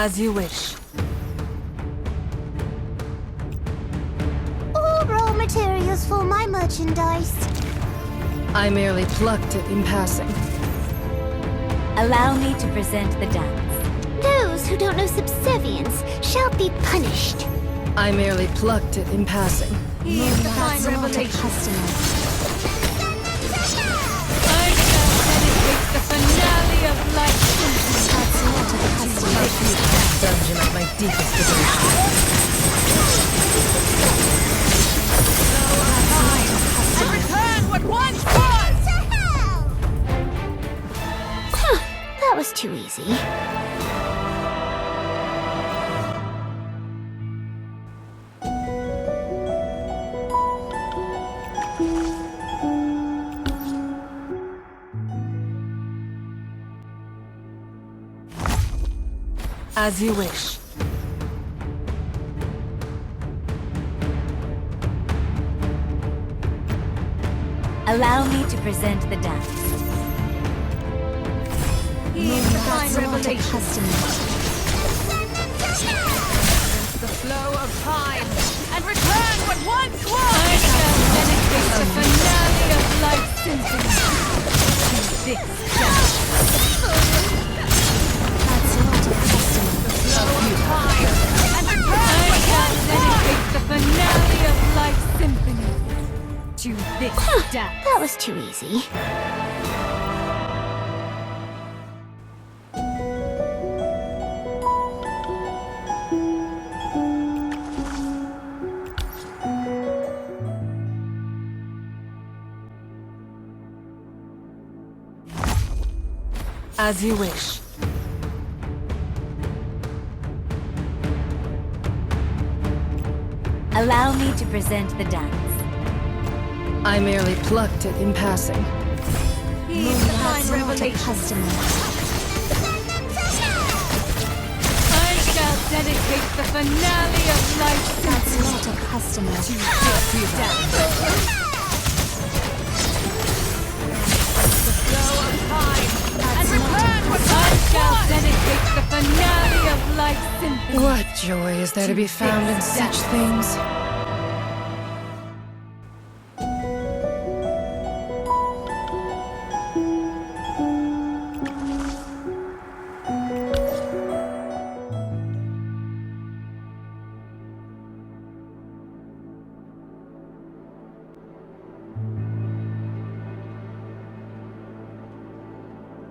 As you wish. All raw materials for my merchandise. I merely plucked it in passing. Allow me to present the dance. Those who don't know subservience shall be punished. I merely plucked it in passing. Here's the fine revelation. I shall dedicate the finale of life. That's not a customer. Dungeon of my deepest devotion. And return what once was! That was too easy. As you wish. Allow me to present the dance. Here's the fine revelation. The flow of time and return what once was! I shall dedicate the finale of life's symphony to this dance. That's not a customer. The flow of time and return I shall dedicate the finale of life's symphony to this dance. That was too easy. As you wish. Allow me to present the dance. I merely plucked it in passing. Here's the fine revelation. I shall dedicate the finale of life's That's symphony not a customer. to this dance. The flow of time and return what I shall dedicate the finale of life's symphony. What joy is there to be found in such things?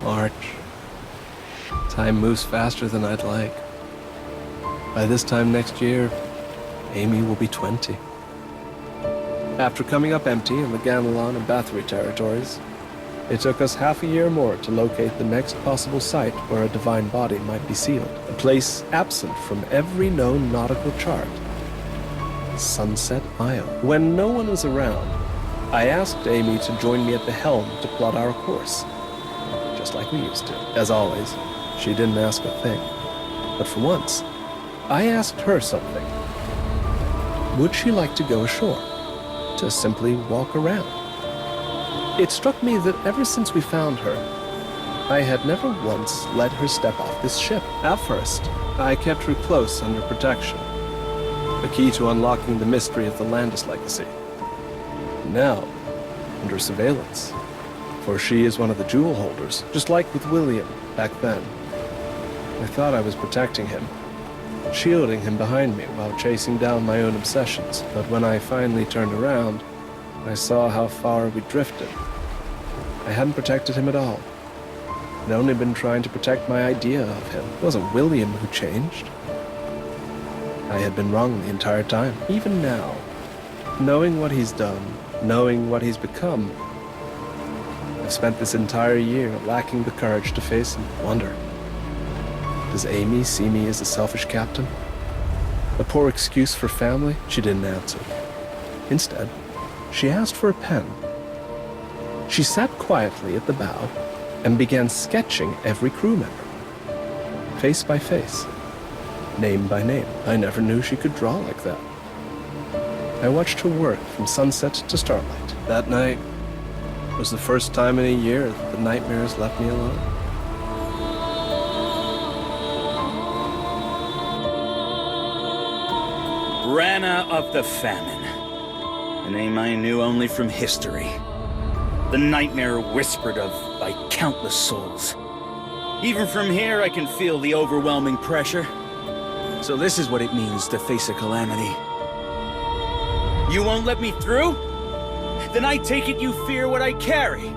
March. Time moves faster than I'd like. By this time next year, Amy will be 20. After coming up empty in the Ganelon and Bathory territories, it took us half a year more to locate the next possible site where a divine body might be sealed. A place absent from every known nautical chart. Sunset Isle. When no one was around, I asked Amy to join me at the helm to plot our course. Just like we used to. As always, she didn't ask a thing. But for once, I asked her something. Would she like to go ashore? To simply walk around? It struck me that ever since we found her, I had never once let her step off this ship. At first, I kept her close under protection. The key to unlocking the mystery of the Landis legacy. Now, under surveillance. For she is one of the jewel holders, just like with William back then. I thought I was protecting him, shielding him behind me while chasing down my own obsessions. But when I finally turned around, I saw how far we drifted. I hadn't protected him at all. I'd only been trying to protect my idea of him. It wasn't William who changed. I had been wrong the entire time. Even now, knowing what he's done, knowing what he's become, I've spent this entire year lacking the courage to face him. Wonder, does Amy see me as a selfish captain? A poor excuse for family? She didn't answer. Instead, she asked for a pen. She sat quietly at the bow and began sketching every crew member, face by face, name by name. I never knew she could draw like that. I watched her work from sunset to starlight. That night was the first time in a year that the nightmares left me alone. Rana of the Famine. A name I knew only from history. The nightmare whispered of by countless souls. Even from here, I can feel the overwhelming pressure. So this is what it means to face a calamity. You won't let me through? Then I take it you fear what I carry.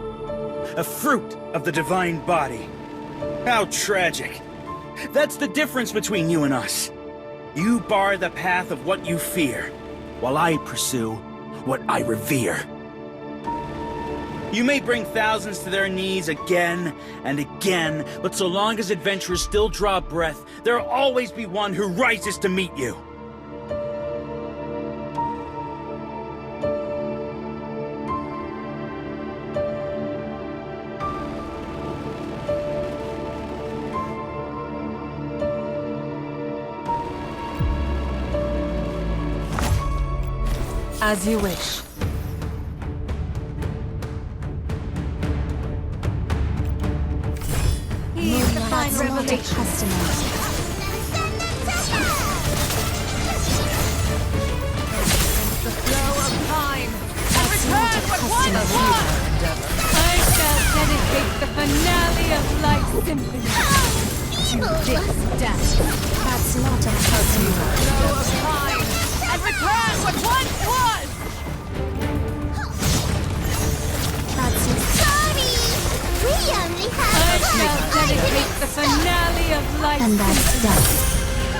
A fruit of the divine body. How tragic. That's the difference between you and us. You bar the path of what you fear, while I pursue what I revere. You may bring thousands to their knees again and again, but so long as adventurers still draw breath, there'll always be one who rises to meet you. As you wish. Here's the fine revelation. Customers. The flow of time and return what once was. I shall dedicate the finale of life's symphony to this dance. That's not a customer. Flow of time and return what once was. That's Sorry! We only I have shall dedicate the finale of life's and that's done.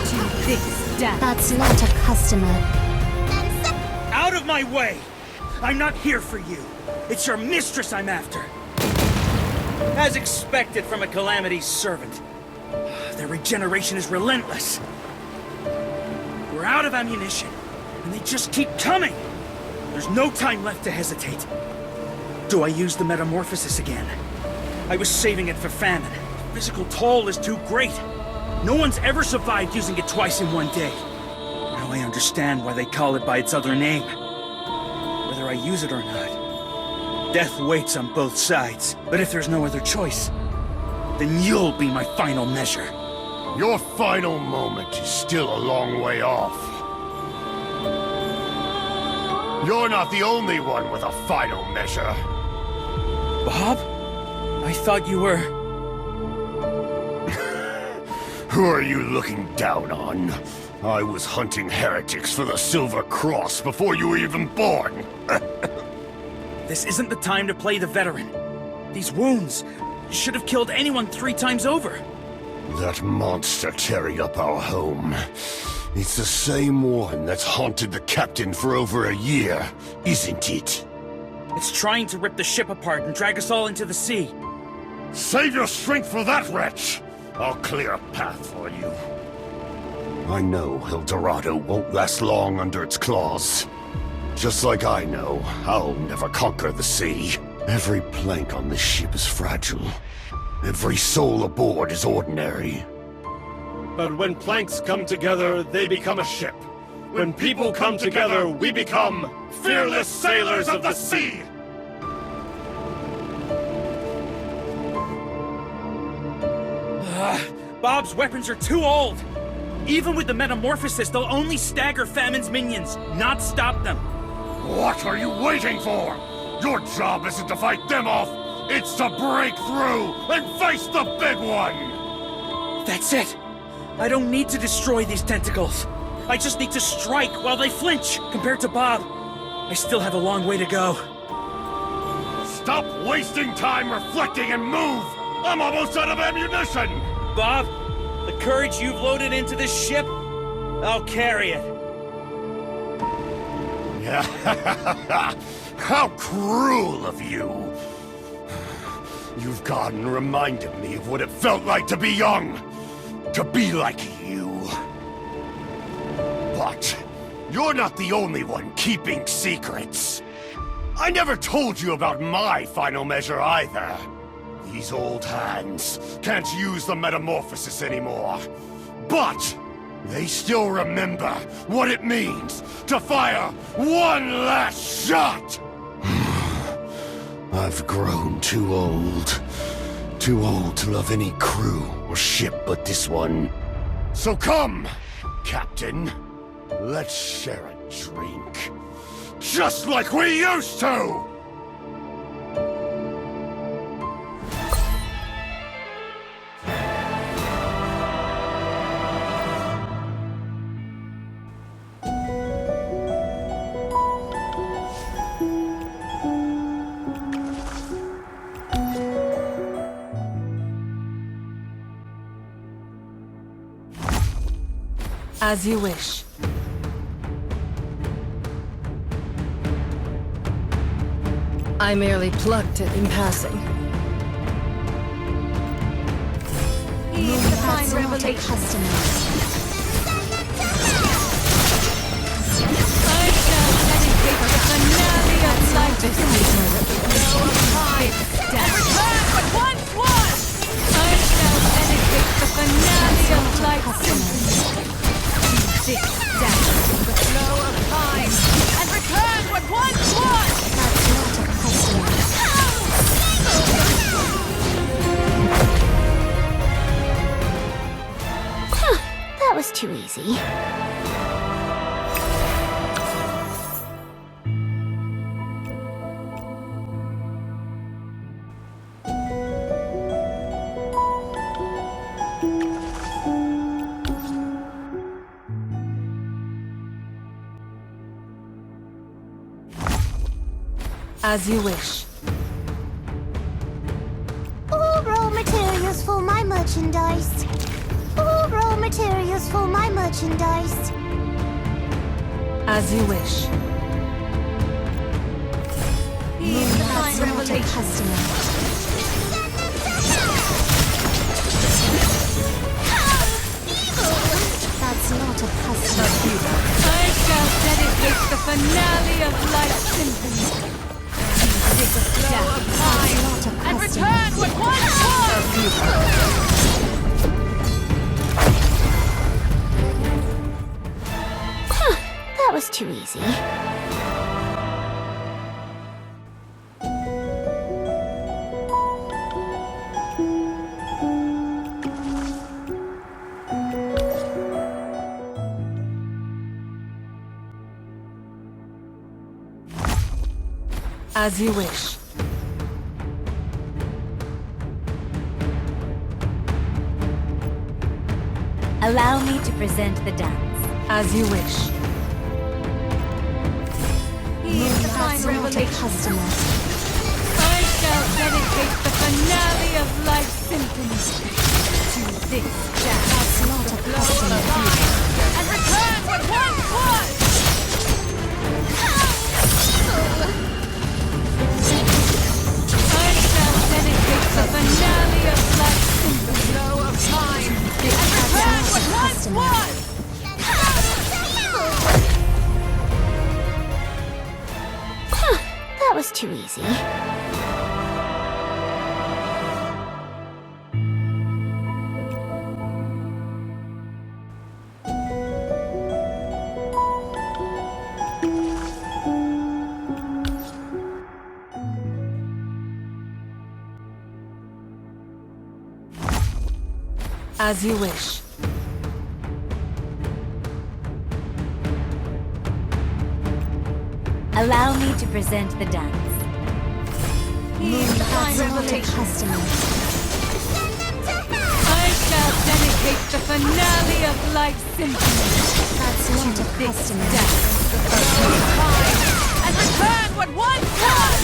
to this dance. That's not a customer. Out of my way! I'm not here for you. It's your mistress I'm after. As expected from a Calamity's servant. Their regeneration is relentless. We're out of ammunition, and they just keep coming. There's no time left to hesitate. Do I use the metamorphosis again? I was saving it for famine. The physical toll is too great. No one's ever survived using it twice in one day. Now I understand why they call it by its other name. Whether I use it or not, death waits on both sides. But if there's no other choice, then you'll be my final measure. Your final moment is still a long way off. You're not the only one with a final measure. Bob? I thought you were... Who are you looking down on? I was hunting heretics for the Silver Cross before you were even born. This isn't the time to play the veteran. These wounds should have killed anyone 3 times over. That monster tearing up our home. It's the same one that's haunted the captain for over a year, isn't it? It's trying to rip the ship apart and drag us all into the sea. Save your strength for that wretch! I'll clear a path for you. I know El Dorado won't last long under its claws. Just like I know, I'll never conquer the sea. Every plank on this ship is fragile. Every soul aboard is ordinary. But when planks come together, they become a ship. When people come together, we become fearless sailors of the sea! Bob's weapons are too old. Even with the metamorphosis, they'll only stagger Famine's minions, not stop them. What are you waiting for? Your job isn't to fight them off, it's to break through and face the big one! That's it. I don't need to destroy these tentacles. I just need to strike while they flinch. Compared to Bob, I still have a long way to go. Stop wasting time reflecting and move! I'm almost out of ammunition! Bob, the courage you've loaded into this ship, I'll carry it. How cruel of you! You've gone and reminded me of what it felt like to be young. To be like you. But you're not the only one keeping secrets. I never told you about my final measure either. These old hands can't use the metamorphosis anymore. But they still remember what it means to fire one last shot! I've grown too old. Too old to love any crew or ship but this one. So come, Captain. Let's share a drink. Just like we used to! As you wish. I merely plucked it in passing. Heed the fine revelation. I shall dedicate the finale of life to the flow of time and return what once was! I shall dedicate the finale of life symphony. This dance to the flow of time and return what once was! That was too easy. As you wish. All raw materials for my merchandise. All raw materials for my merchandise. As you wish. Heed the fine revelation. That's not a customer. I shall dedicate the finale of life's symphony. This flow of time and return what once was! That was too easy. As you wish. Allow me to present the dance. As you wish. Heed the fine revelation. Customer. I shall dedicate the finale of life's symphony to this dance. That's not a Flow of customer. time and return what once was! I shall dedicate the finale of life's symphony. Flow of time and return what once was! That was too easy. As you wish. Allow me to present the dance. Heed the fine revelation. Customer. I shall dedicate the finale of life's symphony That's not a to this customer. dance, the flow of time, and return what once was!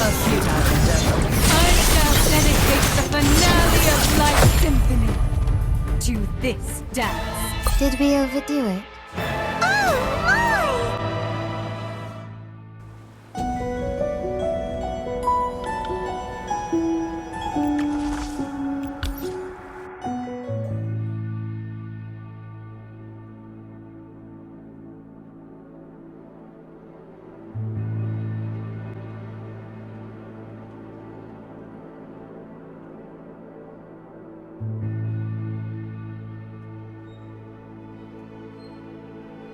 A futile endeavor. I shall dedicate the finale of life's symphony to this dance. Did we overdo it? Oh my!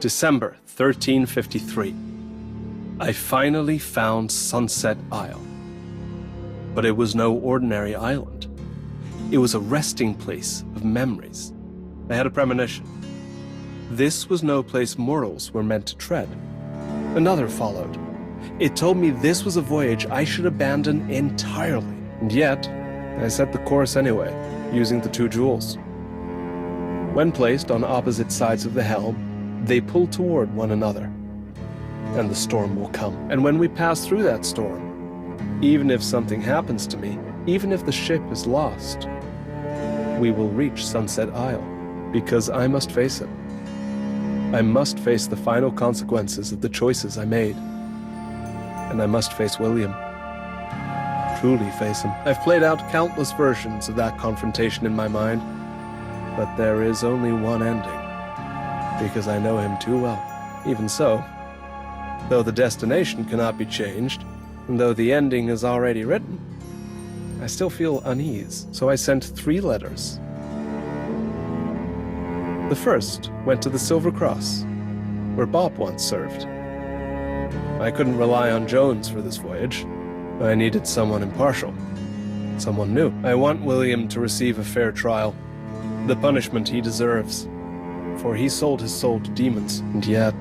December 1353. I finally found Sunset Isle. But it was no ordinary island. It was a resting place of memories. I had a premonition. This was no place mortals were meant to tread. Another followed. It told me this was a voyage I should abandon entirely. And yet, I set the course anyway, using the 2 jewels. When placed on opposite sides of the helm, they pull toward one another. And the storm will come. And when we pass through that storm, even if something happens to me, even if the ship is lost, we will reach Sunset Isle, because I must face it. I must face the final consequences of the choices I made. And I must face William. Truly face him. I've played out countless versions of that confrontation in my mind, but there is only one ending, because I know him too well. Even so, though the destination cannot be changed, and though the ending is already written, I still feel unease, so I sent 3 letters. The first went to the Silver Cross, where Bob once served. I couldn't rely on Jones for this voyage. I needed someone impartial, someone new. I want William to receive a fair trial, the punishment he deserves, for he sold his soul to demons, and yet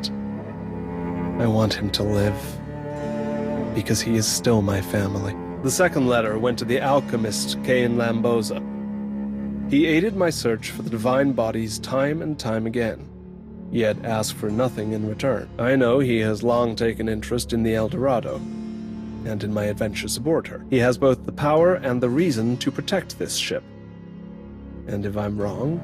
I want him to live, because he is still my family. The second letter went to the alchemist Cain Lamboza. He aided my search for the divine bodies time and time again, yet asked for nothing in return. I know he has long taken interest in the El Dorado, and in my adventures aboard her. He has both the power and the reason to protect this ship. And if I'm wrong,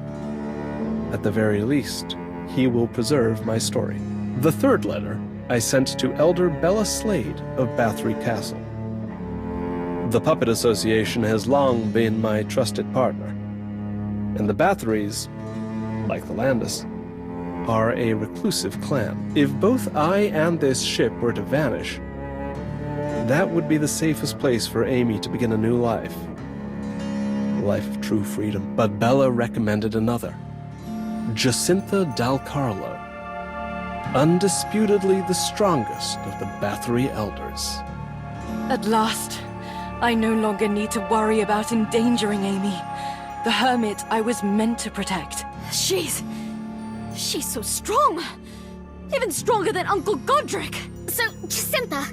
at the very least, he will preserve my story. The third letter I sent to Elder Bella Slade of Bathory Castle. The Puppet Association has long been my trusted partner, and the Bathorys, like the Landis, are a reclusive clan. If both I and this ship were to vanish, that would be the safest place for Amy to begin a new life. A life of true freedom. But Bella recommended another. Jacinta Dal Carlo. Undisputedly the strongest of the Bathory elders. At last, I no longer need to worry about endangering Amy, the hermit I was meant to protect. She's so strong! Even stronger than Uncle Godric! So, Jacinta,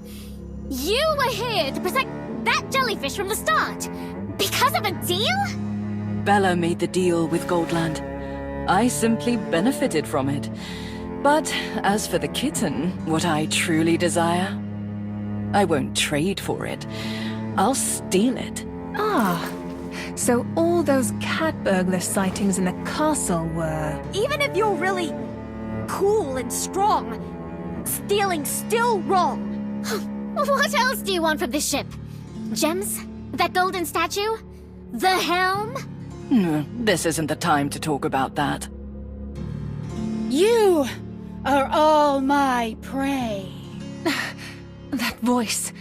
you were here to protect that jellyfish from the start, because of a deal? Bella made the deal with Goldland. I simply benefited from it. But as for the kitten, what I truly desire, I won't trade for it. I'll steal it. Ah, so all those cat burglar sightings in the castle were... Even if you're really cool and strong, stealing's still wrong. What else do you want from this ship? Gems? That golden statue? The helm? This isn't the time to talk about that. You are all my prey. That voice.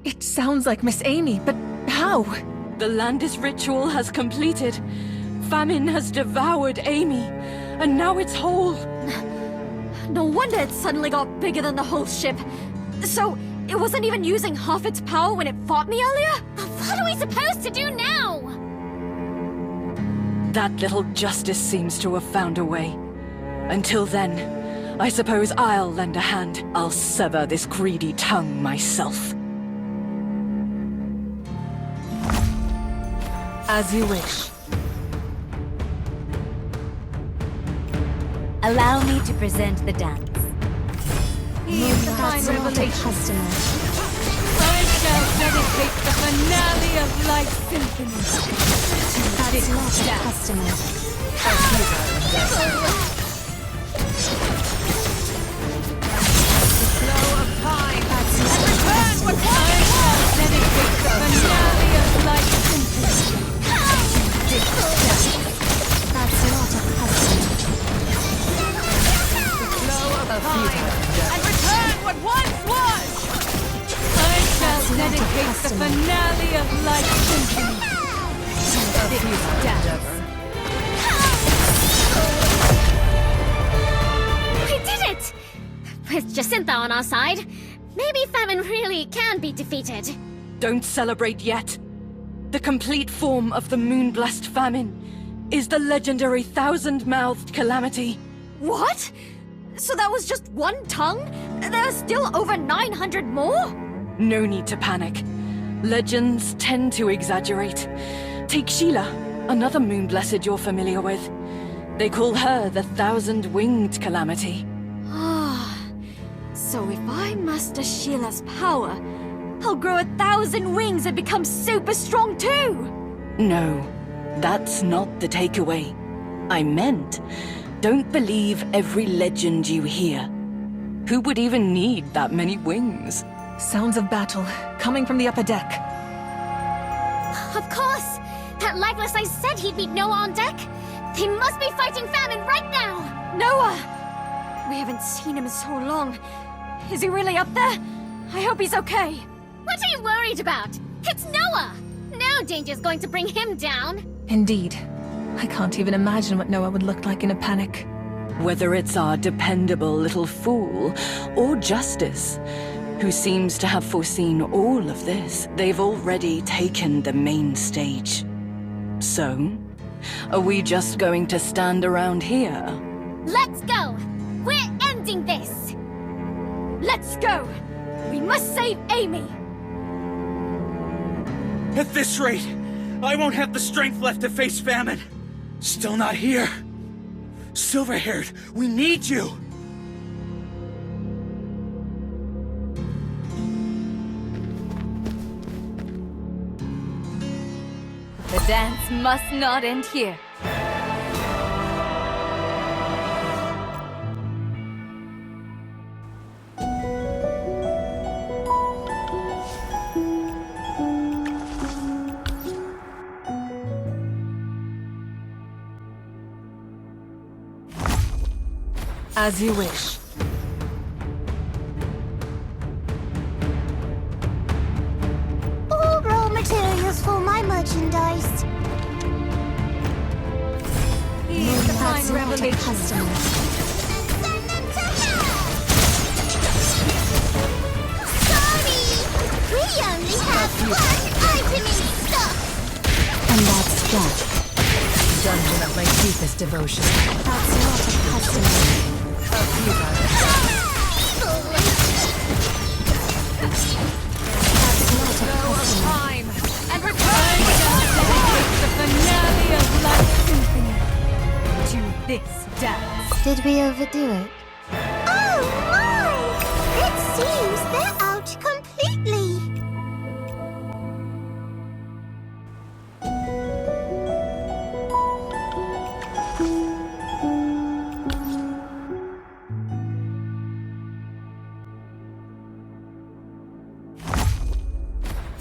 It sounds like Miss Amy, but how? The Landis ritual has completed. Famine has devoured Amy, and now it's whole. No wonder it suddenly got bigger than the whole ship. So, it wasn't even using half its power when it fought me earlier? What are we supposed to do now? That little justice seems to have found a way. Until then, I suppose I'll lend a hand. I'll sever this greedy tongue myself. As you wish. Allow me to present the dance. Here's the fine That's not a revelation. customer. I shall dedicate the finale of Light Symphony to That's this not a dance. customer. The flow of time That's and not a return what customer. I shall dedicate the finale of Light Symphony to this dance. That's not a customer. Flow of time and return what once was. I shall dedicate the finale of Light Symphony to this dance. We did it! With Jacinta on our side, maybe famine really can be defeated. Don't celebrate yet. The complete form of the moon-blessed famine is the legendary thousand-mouthed calamity. What? So that was just one tongue? There are still over 900 more? No need to panic. Legends tend to exaggerate. Take Sheila, another moon blessed you're familiar with. They call her the thousand-winged calamity. Ah, so if I master Sheila's power, I'll grow 1,000 wings and become super strong too! No, that's not the takeaway. I meant, don't believe every legend you hear. Who would even need that many wings? Sounds of battle, coming from the upper deck. Of course! That lifeless I said he'd meet Noah on deck! They must be fighting famine right now! Noah! We haven't seen him in so long. Is he really up there? I hope he's okay. What are you worried about? It's Noah! No danger's going to bring him down! Indeed. I can't even imagine what Noah would look like in a panic. Whether it's our dependable little fool or Justice, who seems to have foreseen all of this, they've already taken the main stage. So, are we just going to stand around here? Let's go! We're ending this! Let's go! We must save Amy! At this rate, I won't have the strength left to face famine. Still not here. Silver-haired, we need you! The dance must not end here. As you wish. All raw materials for my merchandise. Here's the fine That's not a revelation. customer. Send them to hell! Sorry! We only have one item in stock! And that's that. Dungeon of my deepest devotion. That's not a customer. A few times. Evil! That's not a Flow of customer. time and return dedicate the finale of Life Symphony to this dance. Did we overdo it? Oh my! It seems they're out completely!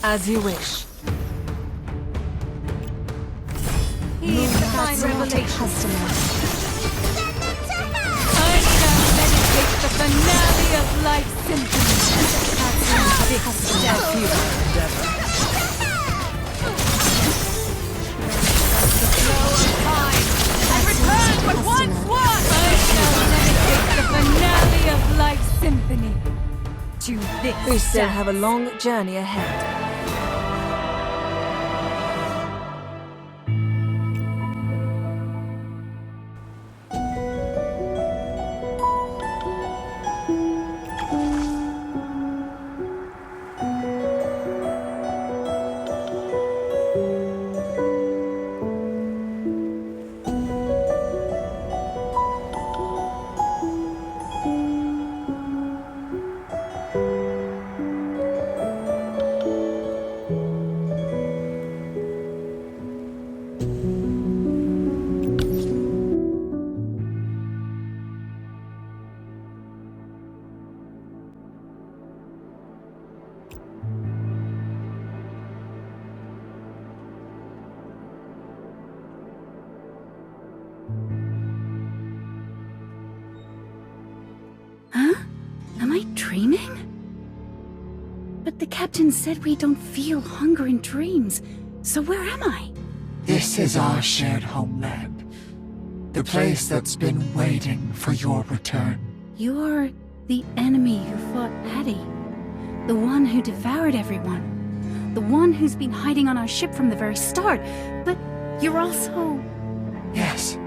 As you wish. Here's the fine That's not a revelation. customer. I shall dedicate the finale of Life Symphony That's not a to customer. their futile endeavor. The flow of time and return what once was. I shall dedicate the finale of Life Symphony to this. We still have a long journey ahead. Am I dreaming? But the captain said we don't feel hunger in dreams. So where am I? This is our shared homeland. The place that's been waiting for your return. You're the enemy who fought Addie. The one who devoured everyone. The one who's been hiding on our ship from the very start. But you're also Yes.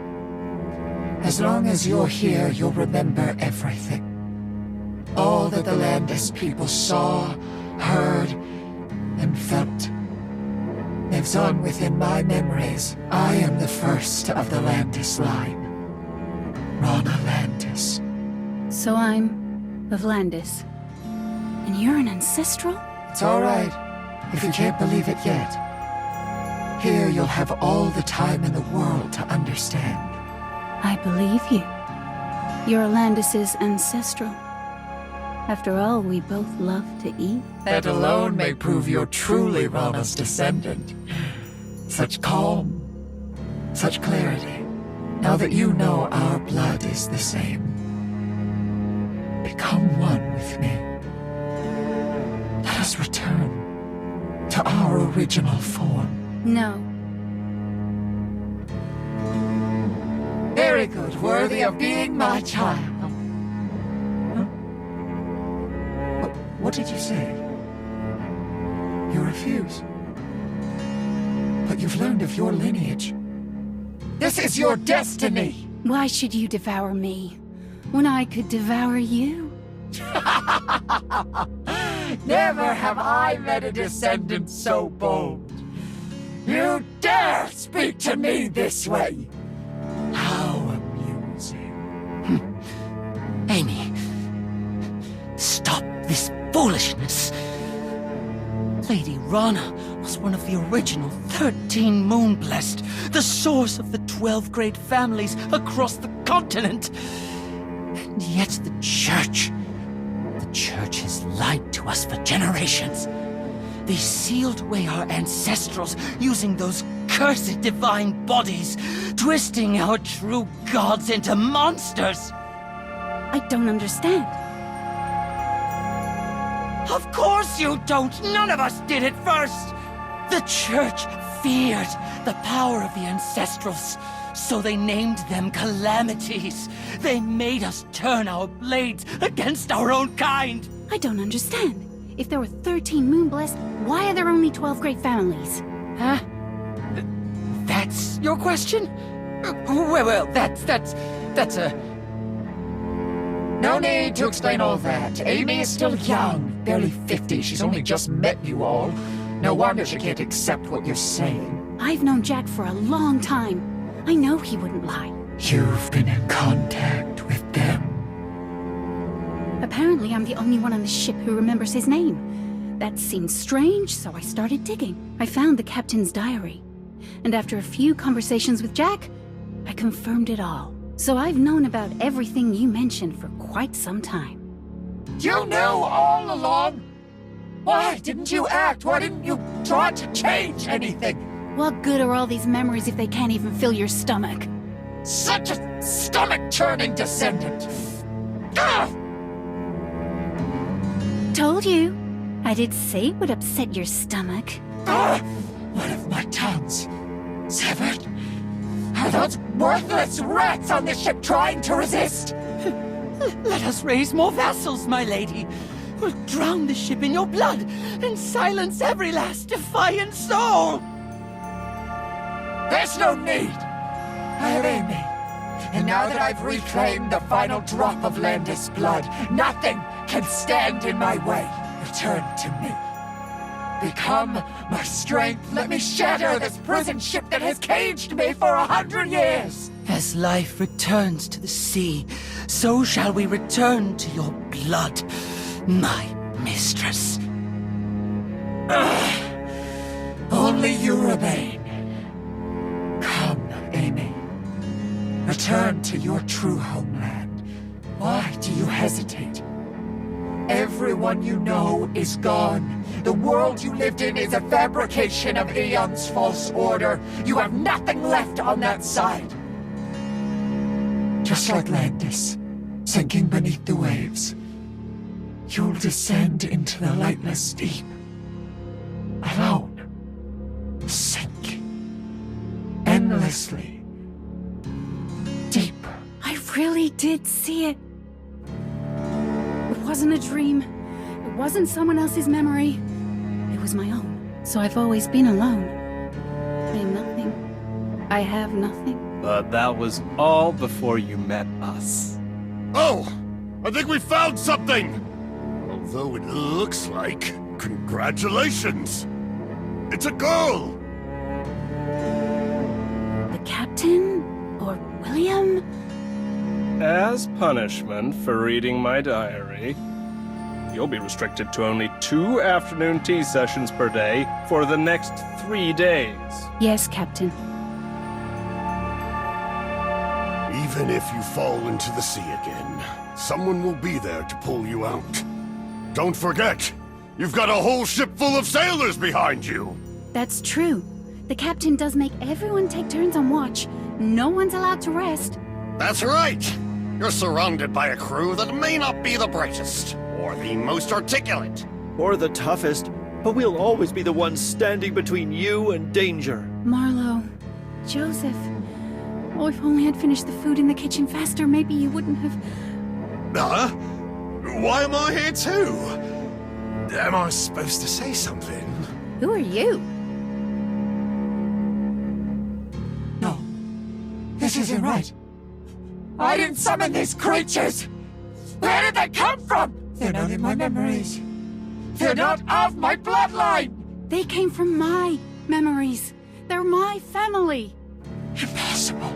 As long as you're here, you'll remember everything. All that the Landis people saw, heard, and felt lives on within my memories. I am the first of the Landis line. Rana Landis. So I'm of Landis. And you're an ancestral? It's all right, if you can't believe it yet. Here you'll have all the time in the world to understand. I believe you. You're Landis's ancestral. After all, we both love to eat. That alone may prove you're truly Rana's descendant. Such calm, such clarity. Now that you know our blood is the same, become one with me. Let us return to our original form. No. Very good, worthy of being my child. What did you say? You refuse. But you've learned of your lineage. This is your destiny! Why should you devour me, when I could devour you? Never have I met a descendant so bold. You dare speak to me this way! How amusing. Amy, stop this foolishness. Lady Rana was one of the original 13 Moon-Blessed, the source of the 12 great families across the continent. And yet the Church has lied to us for generations. They sealed away our ancestrals using those cursed divine bodies, twisting our true gods into monsters. I don't understand. Of course you don't! None of us did it first! The Church feared the power of the Ancestrals, so they named them calamities. They made us turn our blades against our own kind! I don't understand. If there were 13 Moon-Blessed, why are there only 12 great families? Huh? That's your question? Well, that's a... No need to explain all that. Amy is still young, barely 50. She's only just met you all. No wonder she can't accept what you're saying. I've known Jack for a long time. I know he wouldn't lie. You've been in contact with them. Apparently, I'm the only one on the ship who remembers his name. That seemed strange, so I started digging. I found the captain's diary. And after a few conversations with Jack, I confirmed it all. So I've known about everything you mentioned for quite some time. You knew all along? Why didn't you act? Why didn't you try to change anything? What good are all these memories if they can't even fill your stomach? Such a stomach-churning descendant! Ugh! Told you. I did say it would upset your stomach. One of my tongues severed? Are those worthless rats on the ship trying to resist? Let us raise more vassals, my lady. We'll drown the ship in your blood and silence every last defiant soul. There's no need. I have Amy. And now that I've reclaimed the final drop of Landis blood, nothing can stand in my way. Return to me. Become my strength. Let me shatter this prison ship that has caged me for 100 years. As life returns to the sea, so shall we return to your blood, my mistress. Only you remain. Come, Amy. Return to your true homeland. Why do you hesitate? Everyone you know is gone. The world you lived in is a fabrication of Aeon's false order. You have nothing left on that side. Just like Landis, sinking beneath the waves, you'll descend into the lightless deep. Alone. Sink. Endlessly. Deeper. I really did see it. It wasn't a dream. It wasn't someone else's memory. It was my own. So I've always been alone. I am nothing. I have nothing. But that was all before you met us. Oh! I think we found something! Although it looks like... Congratulations! It's a girl! The captain? Or William? As punishment for reading my diary, you'll be restricted to only 2 afternoon tea sessions per day for the next 3 days. Yes, Captain. Even if you fall into the sea again, someone will be there to pull you out. Don't forget, you've got a whole ship full of sailors behind you! That's true. The captain does make everyone take turns on watch. No one's allowed to rest. That's right! You're surrounded by a crew that may not be the brightest, or the most articulate. Or the toughest, but we'll always be the ones standing between you and danger. Marlowe, Joseph. Oh, if only I'd finished the food in the kitchen faster, maybe you wouldn't have... Huh? Why am I here too? Am I supposed to say something? Who are you? No. This isn't right. I didn't summon these creatures! Where did they come from? They're not in my memories. They're not of my bloodline! They came from my memories. They're my family. Impossible.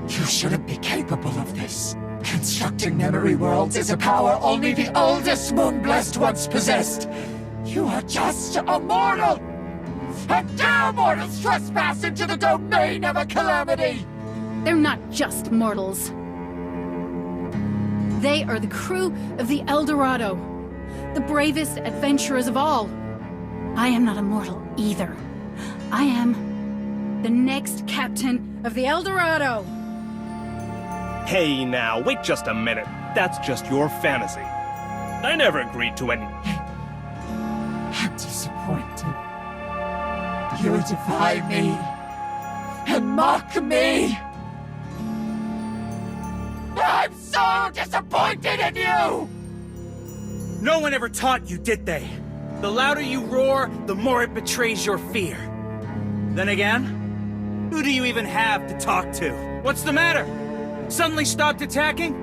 You shouldn't be capable of this. Constructing memory worlds is a power only the oldest Moonblessed once possessed. You are just a mortal! How dare mortals trespass into the domain of a calamity! They're not just mortals. They are the crew of the El Dorado, the bravest adventurers of all. I am not a mortal either. I am the next captain of the El Dorado. Hey now, wait just a minute. That's just your fantasy. I never agreed to any... I'm disappointed. You defy me and mock me. I'm so disappointed in you! No one ever taught you, did they? The louder you roar, the more it betrays your fear. Then again, who do you even have to talk to? What's the matter? Suddenly stopped attacking?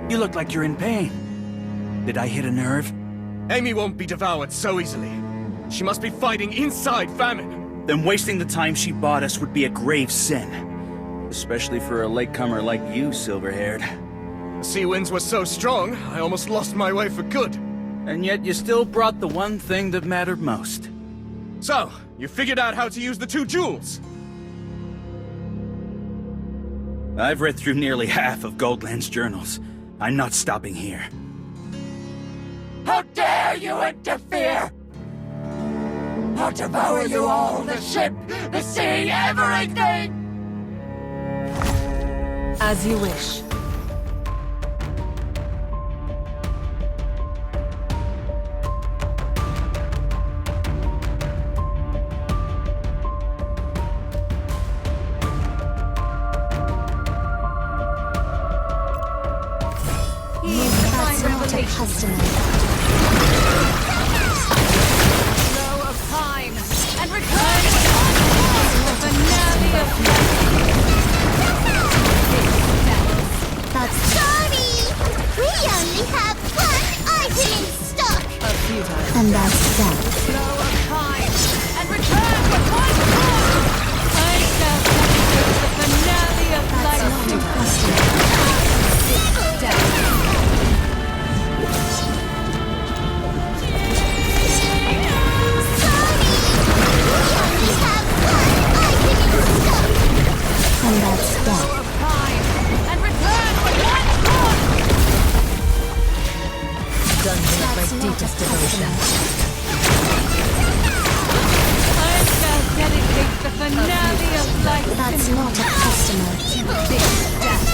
You look like you're in pain. Did I hit a nerve? Amy won't be devoured so easily. She must be fighting inside famine. Then wasting the time she bought us would be a grave sin. Especially for a latecomer like you, silver-haired. The sea winds were so strong, I almost lost my way for good. And yet you still brought the one thing that mattered most. So, you figured out how to use the 2 jewels? I've read through nearly half of Goldland's journals. I'm not stopping here. How dare you interfere! I'll devour you all, the ship, the sea, everything! As you wish. That's not a customer. Flow of time and return to the finale of life. That's... Sorry! We only have 1 item in stock! A few times. And that's that. Flow of time and return to one more. I shall celebrate the finale of life. That's not a customer. And that's that. Done with my deepest devotion. I shall dedicate the finale of life. That's not a customer. To this death.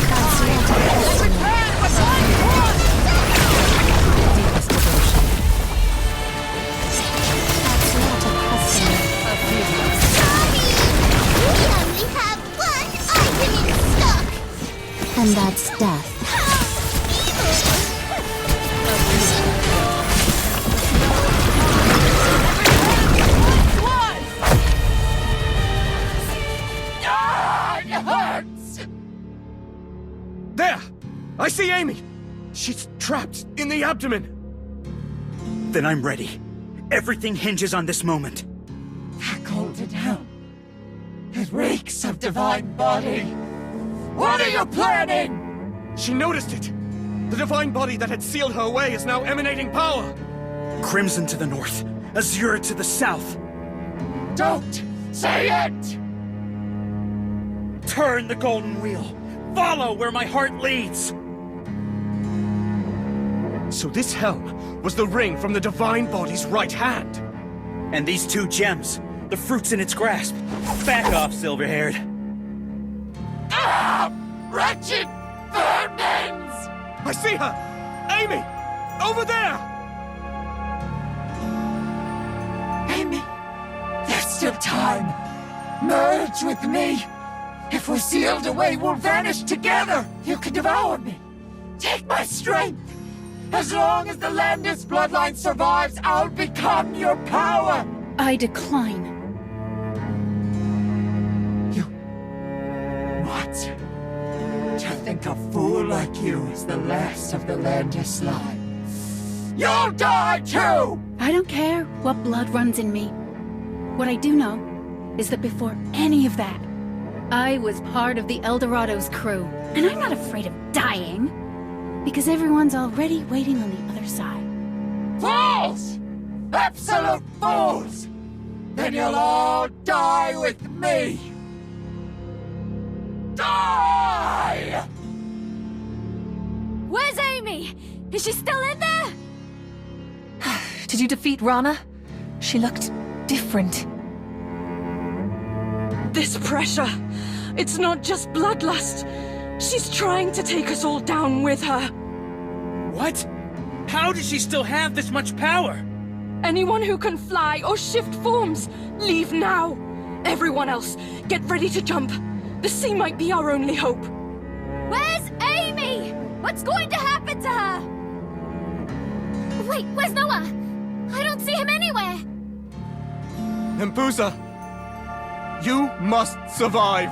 That's not a customer. Deepest devotion. That's not a customer. A few times. We only have 1 item in stock! And that's death. I see Amy! She's trapped in the abdomen! Then I'm ready. Everything hinges on this moment. That golden helm. It reeks of divine body. What are you planning? She noticed it! The divine body that had sealed her away is now emanating power! Crimson to the north, azure to the south. Don't say it! Turn the golden wheel. Follow where my heart leads. So this helm was the ring from the divine body's right hand. And these two gems, the fruits in its grasp. Back off, silver-haired. Ah! Wretched vermins! I see her! Amy! Over there! Amy, there's still time. Merge with me. If we're sealed away, we'll vanish together. You can devour me. Take my strength. As long as the Landis bloodline survives, I'll become your power. I decline. You... what? To think a fool like you is the last of the Landis line. You'll die too! I don't care what blood runs in me. What I do know is that before any of that, I was part of the Eldorado's crew. And I'm not afraid of dying, because everyone's already waiting on the other side. Fools! Absolute fools! Then you'll all die with me! Die! Where's Amy? Is she still in there? Did you defeat Rana? She looked different. This pressure, it's not just bloodlust. She's trying to take us all down with her. What? How does she still have this much power? Anyone who can fly or shift forms, leave now. Everyone else, get ready to jump. The sea might be our only hope. Where's Amy? What's going to happen to her? Wait, where's Noah? I don't see him anywhere. Empusa, you must survive.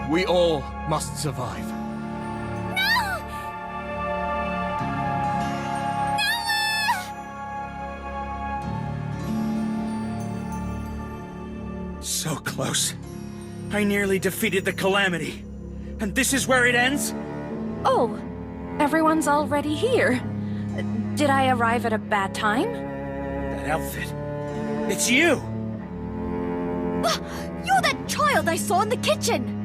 We all must survive. So close. I nearly defeated the Calamity. And this is where it ends? Oh, everyone's already here. Did I arrive at a bad time? That outfit. It's you! You're that child I saw in the kitchen!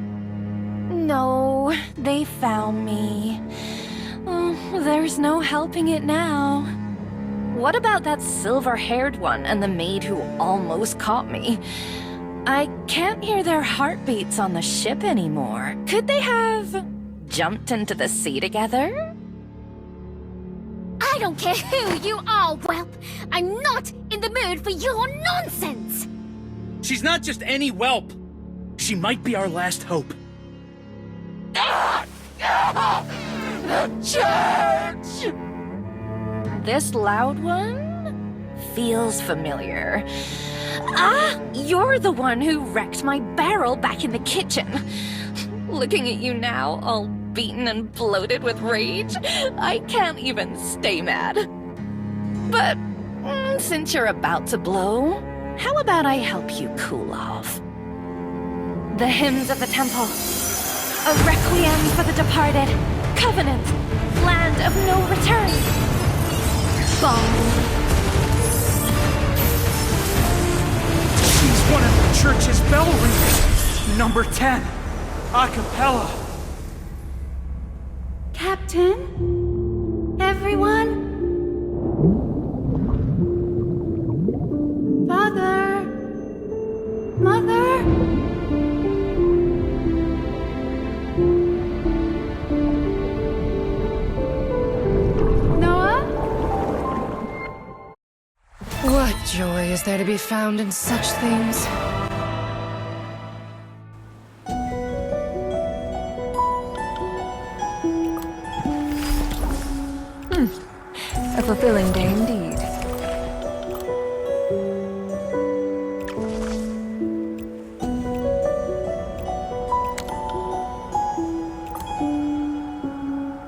No, they found me. Oh, there's no helping it now. What about that silver-haired one and the maid who almost caught me? I can't hear their heartbeats on the ship anymore. Could they have jumped into the sea together? I don't care who you are, whelp. I'm not in the mood for your nonsense. She's not just any whelp. She might be our last hope. The church! This loud one feels familiar. Ah, you're the one who wrecked my barrel back in the kitchen. Looking at you now, all beaten and bloated with rage, I can't even stay mad. But since you're about to blow, how about I help you cool off? The hymns of the temple. A requiem for the departed. Covenant. Land of no return. Bong. She's one of the church's bell ringers. Number 10. A cappella. Captain? Everyone? Father? Mother? Noah? What joy is there to be found in such things? A fulfilling day indeed.